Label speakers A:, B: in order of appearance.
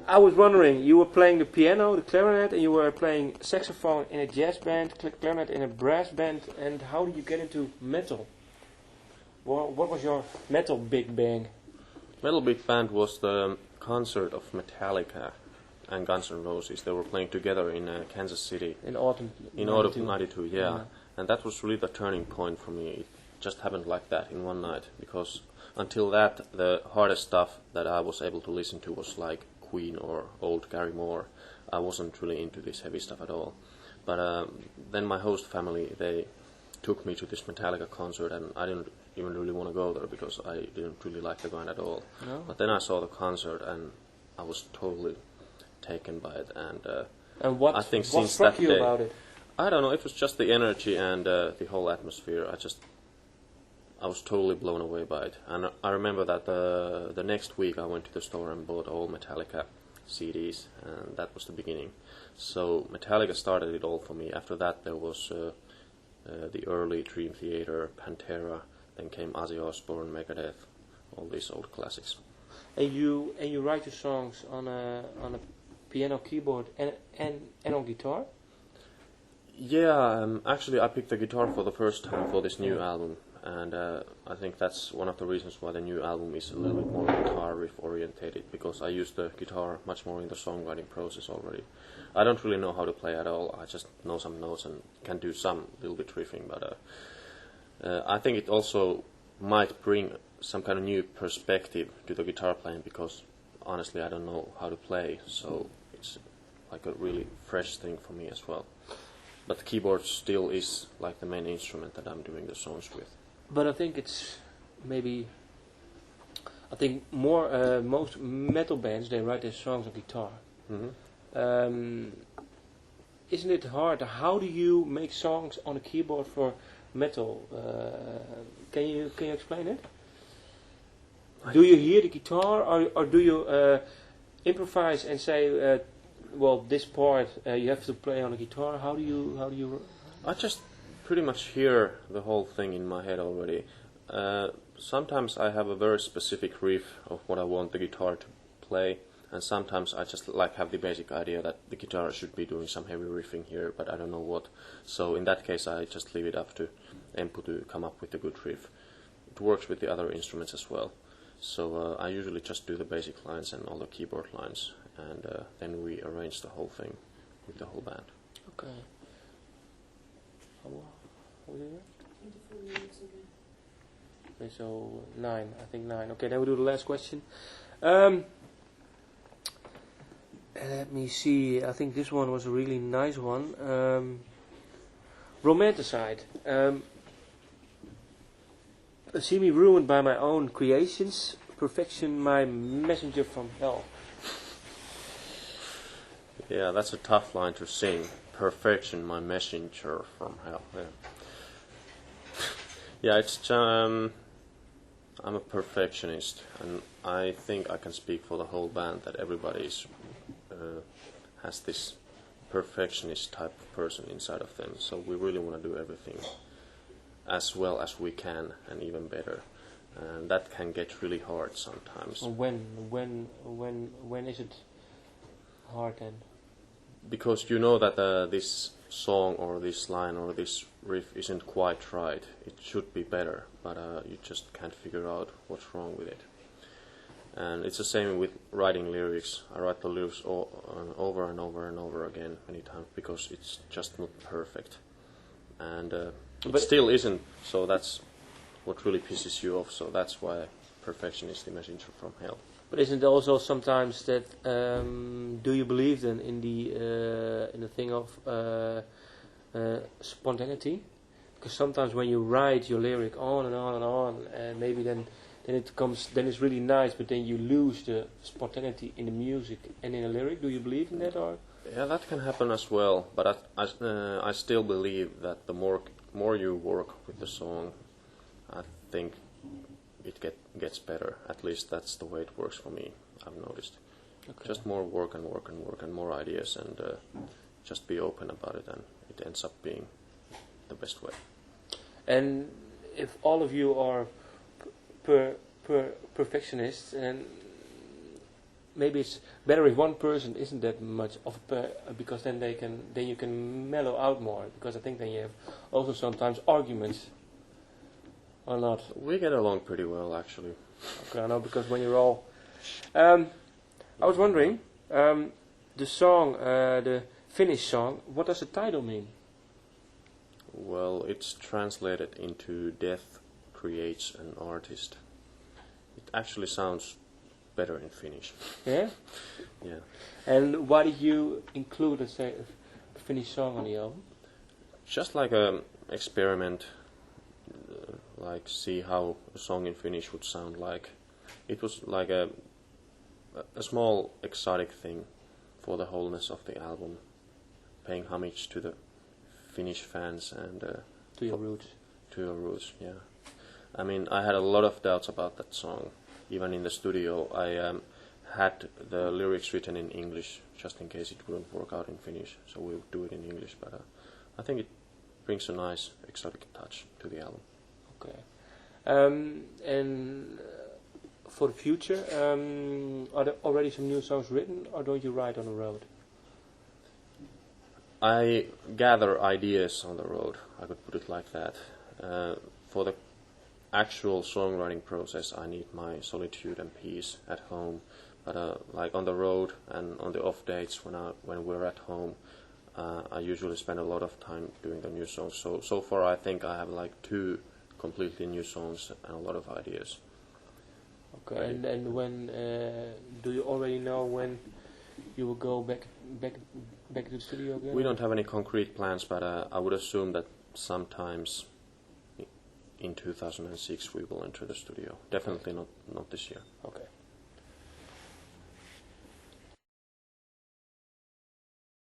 A: I was wondering, you were playing the piano, the clarinet, and you were playing saxophone in a jazz band, clarinet in a brass band, and how did you get into metal? What was your metal big bang?
B: Metal Big Band was the concert of Metallica and Guns N' Roses. They were playing together in Kansas City.
A: In autumn
B: In autumn 92, yeah. And that was really the turning point for me. It just happened like that in one night, because until that, the hardest stuff that I was able to listen to was like Queen or old Gary Moore. I wasn't really into this heavy stuff at all. But then my host family, they took me to this Metallica concert, and I didn't even really want to go there because I didn't really like the band at all.
A: No?
B: But then I saw the concert, and I was totally taken by it.
A: And what,
B: I think
A: what
B: since
A: struck
B: that
A: you
B: day,
A: about it?
B: I don't know, it was just the energy and the whole atmosphere. I was totally blown away by it. And I remember that the next week I went to the store and bought all Metallica CDs, and that was the beginning. So Metallica started it all for me. After that there was the early Dream Theater, Pantera, then came Ozzy Osbourne, Megadeth, all these old classics.
A: And you write your songs on a piano, keyboard, and on guitar?
B: Yeah, actually I picked the guitar for the first time for this new album, and I think that's one of the reasons why the new album is a little bit more guitar riff orientated, because I use the guitar much more in the songwriting process already. I don't really know how to play at all. I just know some notes and can do some little bit riffing, but I think it also might bring some kind of new perspective to the guitar playing, because honestly I don't know how to play, so it's like a really fresh thing for me as well. But the keyboard still is like the main instrument that I'm doing the songs with.
A: But I think it's maybe... I think most metal bands, they write their songs on guitar.
B: Mm-hmm.
A: Isn't it hard? How do you make songs on a keyboard for metal? Can you explain it? Do you hear the guitar, or do you improvise and say, well, this part you have to play on a guitar? How do you?
B: I just pretty much hear the whole thing in my head already. Sometimes I have a very specific riff of what I want the guitar to play, and sometimes I just have the basic idea that the guitar should be doing some heavy riffing here, but I don't know what. So in that case I just leave it up to Empu to come up with a good riff. It works with the other instruments as well. So I usually just do the basic lines and all the keyboard lines, and then we arrange the whole thing with the whole band.
A: Okay. How was it?
C: 24 minutes again.
A: Okay, so 9. I think 9. Okay, then we do the last question. Let me see. I think this one was a really nice one. Romanticide. See me ruined by my own creations. Perfection, my messenger from hell.
B: Yeah, that's a tough line to sing. Perfection, my messenger from hell. Yeah, yeah, it's I'm a perfectionist, and I think I can speak for the whole band that everybody has this perfectionist type of person inside of them. So we really want to do everything as well as we can, and even better. And that can get really hard sometimes.
A: When is it hard then?
B: Because you know that this song or this line or this riff isn't quite right. It should be better, but you just can't figure out what's wrong with it. And it's the same with writing lyrics. I write the lyrics over and over and over again many times because it's just not perfect. And it still isn't, so that's what really pisses you off. So that's why perfection is the messenger from hell.
A: But isn't it also sometimes that do you believe then in the thing of spontaneity? Because sometimes when you write your lyric on and on and on, and maybe then it's really nice, but then you lose the spontaneity in the music and in the lyric. Do you believe in that, or?
B: Yeah, that can happen as well. But I still believe that the more you work with the song, I think it gets better. At least that's the way it works for me, I've noticed. Okay. Just more work and work and work and more ideas, and just be open about it, and it ends up being the best way.
A: And if all of you are perfectionists, and maybe it's better if one person isn't that much of because then you can mellow out more, because I think then you have also sometimes arguments or not.
B: We get along pretty well, actually.
A: Okay, I know, because when you're all I was wondering, the song, the Finnish song, what does the title mean?
B: Well, it's translated into Death Creates an Artist. It actually sounds better in Finnish.
A: Yeah?
B: Yeah.
A: And why did you include, let's say, a Finnish song on the album?
B: Just like a experiment, like see how a song in Finnish would sound like. It was like a small exotic thing for the wholeness of the album, paying homage to the Finnish fans and
A: To your roots.
B: To your roots, yeah. I mean, I had a lot of doubts about that song. Even in the studio, I had the lyrics written in English, just in case it wouldn't work out in Finnish, so we would do it in English. But I think it brings a nice exotic touch to the album.
A: Okay. And for the future, are there already some new songs written, or don't you write on the road?
B: I gather ideas on the road, I could put it like that. For the actual songwriting process, I need my solitude and peace at home. But like on the road and on the off dates when we're at home, I usually spend a lot of time doing the new songs. So far, I think I have like 2 completely new songs and a lot of ideas.
A: Okay. And when do you already know when you will go back to the studio again?
B: We don't have any concrete plans, but I would assume that sometimes in 2006 we will enter the studio. Definitely not this year.
A: Okay.